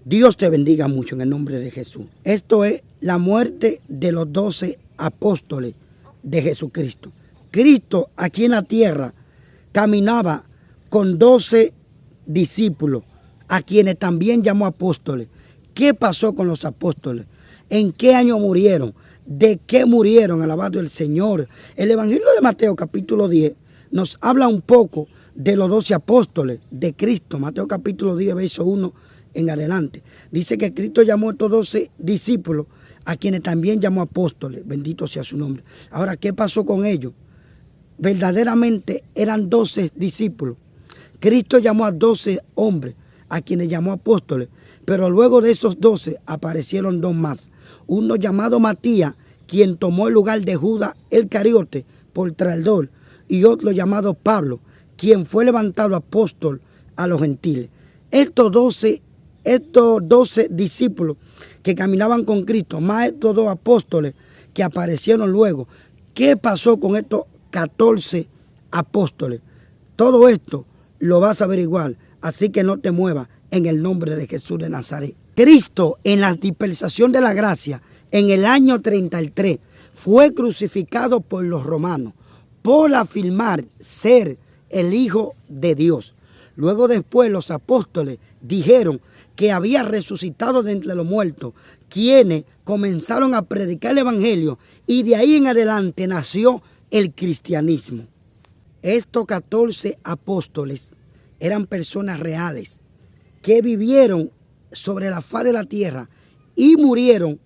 Dios te bendiga mucho en el nombre de Jesús. Esto es la muerte de los 12 apóstoles de Jesucristo. Cristo aquí en la tierra caminaba con 12 discípulos, a quienes también llamó apóstoles. ¿Qué pasó con los apóstoles? ¿En qué año murieron? ¿De qué murieron? Alabado el Señor. El Evangelio de Mateo capítulo 10 nos habla un poco de los 12 apóstoles de Cristo. Mateo capítulo 10, verso 1 en adelante. Dice que Cristo llamó a estos 12 discípulos, a quienes también llamó apóstoles. Bendito sea su nombre. Ahora, ¿qué pasó con ellos? Verdaderamente eran 12 discípulos. Cristo llamó a 12 hombres, a quienes llamó apóstoles. Pero luego de esos 12 aparecieron dos más. Uno llamado Matías, quien tomó el lugar de Judas el Cariote por traidor. Y otro llamado Pablo, quien fue levantado apóstol a los gentiles. Estos 12 discípulos que caminaban con Cristo, más estos dos apóstoles que aparecieron luego. ¿Qué pasó con estos 14 apóstoles? Todo esto lo vas a averiguar, así que no te muevas en el nombre de Jesús de Nazaret. Cristo, en la dispensación de la gracia, en el año 33, fue crucificado por los romanos por afirmar ser el Hijo de Dios. Luego después los apóstoles dijeron que había resucitado de entre los muertos, quienes comenzaron a predicar el evangelio, y de ahí en adelante nació el cristianismo. Estos 14 apóstoles eran personas reales que vivieron sobre la faz de la tierra y murieron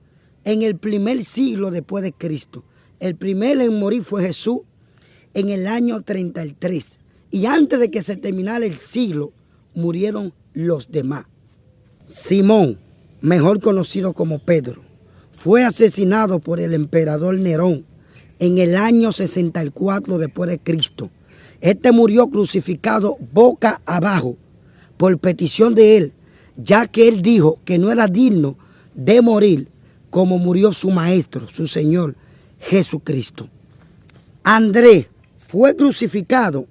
en el primer siglo después de Cristo. El primero en morir fue Jesús en el año 33. Y antes de que se terminara el siglo, murieron los demás. Simón, mejor conocido como Pedro, fue asesinado por el emperador Nerón en el año 64 después de Cristo. Este murió crucificado boca abajo por petición de él, ya que él dijo que no era digno de morir como murió su maestro, su Señor Jesucristo. Andrés fue crucificado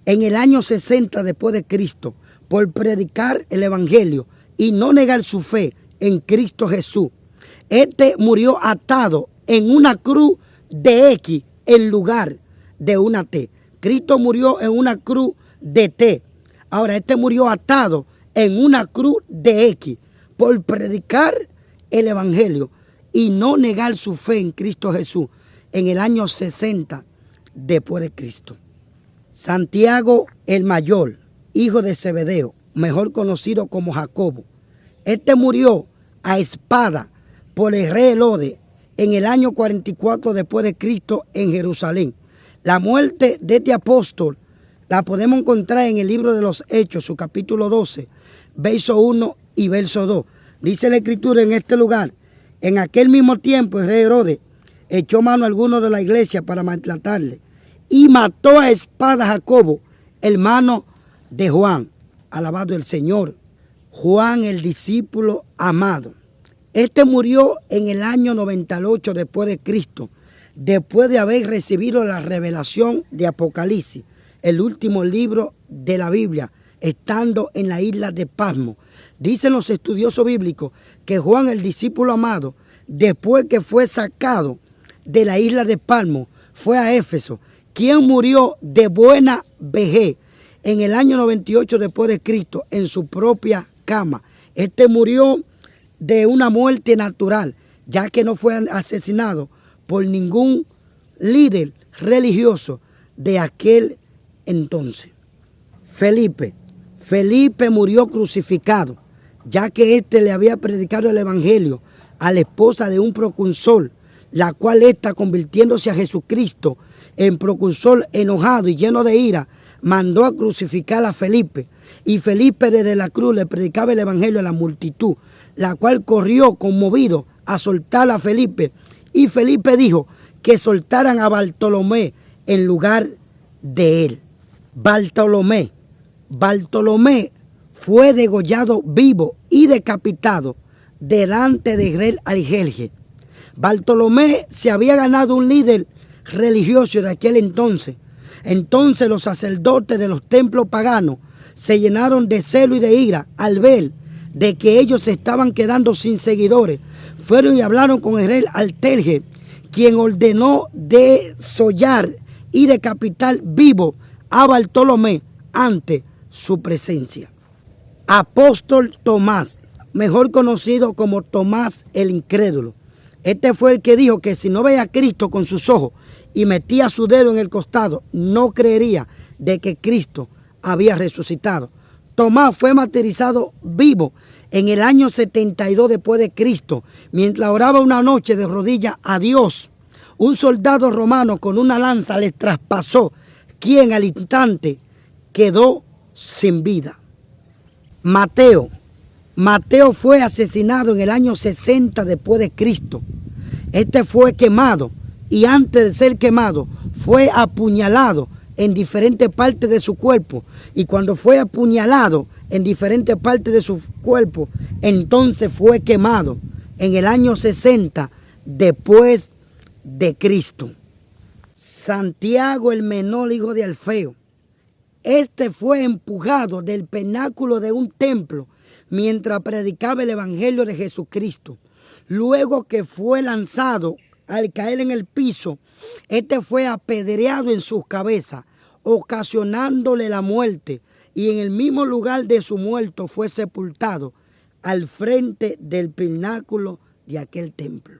en el año 60 después de Cristo por predicar el evangelio y no negar su fe en Cristo Jesús. Este murió atado en una cruz de X en lugar de una T. Cristo murió en una cruz de T. Ahora, este murió atado en una cruz de X por predicar el evangelio y no negar su fe en Cristo Jesús en el año 60 después de Cristo. Santiago el mayor, hijo de Zebedeo, mejor conocido como Jacobo. Este murió a espada por el rey Herodes en el año 44 después de Cristo en Jerusalén. La muerte de este apóstol la podemos encontrar en el libro de los Hechos, su capítulo 12, verso 1 y verso 2. Dice la escritura en este lugar: en aquel mismo tiempo el rey Herodes echó mano a algunos de la iglesia para maltratarle y mató a espada a Jacobo, hermano de Juan. Alabado el Señor. Juan, el discípulo amado. Este murió en el año 98 después de Cristo, después de haber recibido la revelación de Apocalipsis, el último libro de la Biblia, estando en la isla de Patmos. Dicen los estudiosos bíblicos que Juan, el discípulo amado, después que fue sacado de la isla de Patmos, fue a Éfeso, quien murió de buena vejez en el año 98 después de Cristo en su propia cama. Este murió de una muerte natural, ya que no fue asesinado por ningún líder religioso de aquel entonces. Felipe murió crucificado, ya que éste le había predicado el evangelio a la esposa de un proconsul, la cual está convirtiéndose a Jesucristo en proconsul, enojado y lleno de ira, mandó a crucificar a Felipe. Y Felipe desde la cruz le predicaba el evangelio a la multitud, la cual corrió conmovido a soltar a Felipe. Y Felipe dijo que soltaran a Bartolomé en lugar de él. Bartolomé fue degollado vivo y decapitado delante de rey Argelje. Bartolomé se había ganado un líder religioso de aquel entonces. Entonces los sacerdotes de los templos paganos se llenaron de celo y de ira al ver de que ellos se estaban quedando sin seguidores, fueron y hablaron con el rey Artajerjes, quien ordenó desollar y decapitar vivo a Bartolomé ante su presencia. Apóstol Tomás, mejor conocido como Tomás el Incrédulo. Este fue el que dijo que si no veía a Cristo con sus ojos y metía su dedo en el costado, no creería de que Cristo había resucitado. Tomás fue martirizado vivo en el año 72 después de Cristo, mientras oraba una noche de rodillas a Dios. Un soldado romano con una lanza le traspasó, quien al instante quedó sin vida. Mateo fue asesinado en el año 60 después de Cristo. Este fue quemado y antes de ser quemado fue apuñalado en diferentes partes de su cuerpo. Y cuando fue apuñalado en diferentes partes de su cuerpo, entonces fue quemado en el año 60 después de Cristo. Santiago el menor, hijo de Alfeo. Este fue empujado del pináculo de un templo mientras predicaba el evangelio de Jesucristo. Luego que fue lanzado, al caer en el piso, este fue apedreado en sus cabezas, ocasionándole la muerte, y en el mismo lugar de su muerto fue sepultado al frente del pináculo de aquel templo.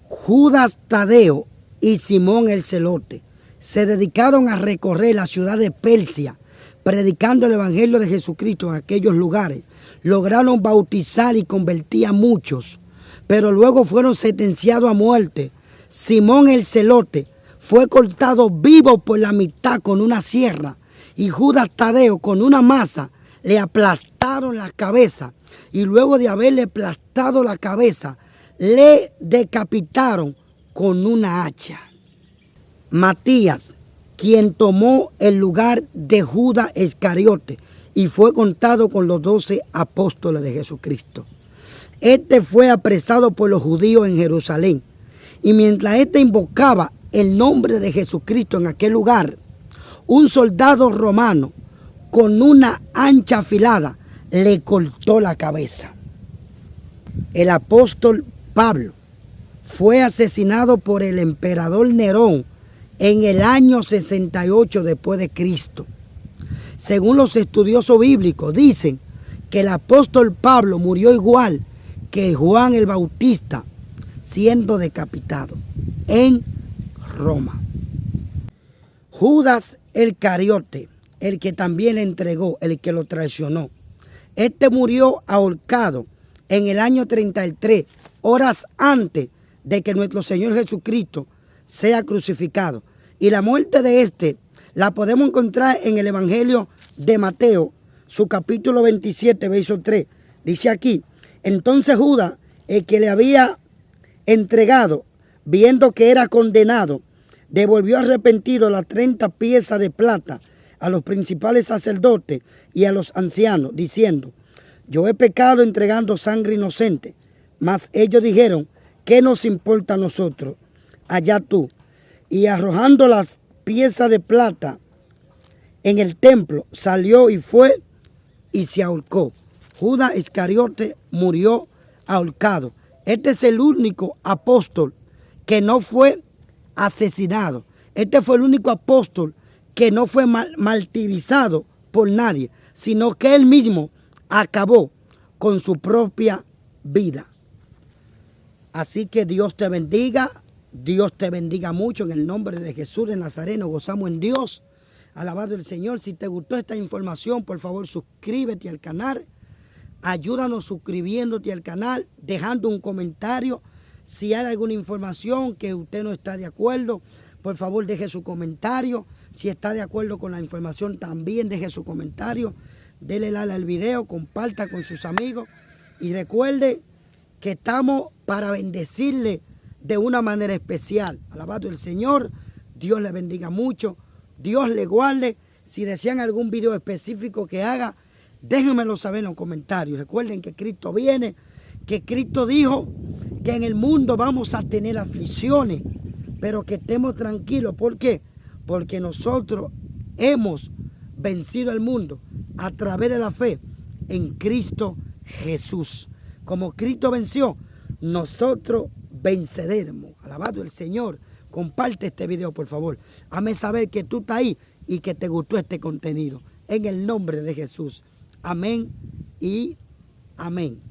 Judas Tadeo y Simón el Celote se dedicaron a recorrer la ciudad de Persia, predicando el evangelio de Jesucristo en aquellos lugares. Lograron bautizar y convertir a muchos, pero luego fueron sentenciados a muerte. Simón el Celote fue cortado vivo por la mitad con una sierra, y Judas Tadeo con una maza le aplastaron la cabeza, y luego de haberle aplastado la cabeza, le decapitaron con una hacha. Matías, quien tomó el lugar de Judas Iscariote y fue contado con los 12 apóstoles de Jesucristo. Este fue apresado por los judíos en Jerusalén, y mientras este invocaba el nombre de Jesucristo en aquel lugar, un soldado romano con una ancha afilada le cortó la cabeza. El apóstol Pablo fue asesinado por el emperador Nerón en el año 68 después de Cristo. Según los estudiosos bíblicos, dicen que el apóstol Pablo murió igual que Juan el Bautista, siendo decapitado en Roma. Judas el Cariote, el que también le entregó, el que lo traicionó. Este murió ahorcado en el año 33, horas antes de que nuestro Señor Jesucristo sea crucificado. Y la muerte de este la podemos encontrar en el Evangelio de Mateo, su capítulo 27, verso 3. Dice aquí: entonces Judas, el que le había entregado, viendo que era condenado, devolvió arrepentido las 30 piezas de plata a los principales sacerdotes y a los ancianos, diciendo: yo he pecado entregando sangre inocente. Mas ellos dijeron: ¿qué nos importa a nosotros? Allá tú. Y arrojando las piezas de plata en el templo, salió y fue y se ahorcó. Judas Iscariote murió ahorcado. Este es el único apóstol que no fue asesinado. Este fue el único apóstol que no fue martirizado por nadie, sino que él mismo acabó con su propia vida. Así que Dios te bendiga mucho en el nombre de Jesús de Nazareno. Gozamos en Dios. Alabado el Señor. Si te gustó esta información, por favor suscríbete al canal. Ayúdanos suscribiéndote al canal, dejando un comentario. Si hay alguna información que usted no está de acuerdo, por favor deje su comentario. Si está de acuerdo con la información, también deje su comentario. Dele like al video, comparta con sus amigos. Y recuerde que estamos para bendecirle de una manera especial. Alabado el Señor. Dios le bendiga mucho. Dios le guarde. Si desean algún video específico que haga, déjenmelo saber en los comentarios. Recuerden que Cristo viene, que Cristo dijo que en el mundo vamos a tener aflicciones, pero que estemos tranquilos. ¿Por qué? Porque nosotros hemos vencido al mundo a través de la fe en Cristo Jesús. Como Cristo venció, nosotros venceremos. Alabado el Señor. Comparte este video, por favor. Hazme saber que tú estás ahí y que te gustó este contenido. En el nombre de Jesús. Amén y amén.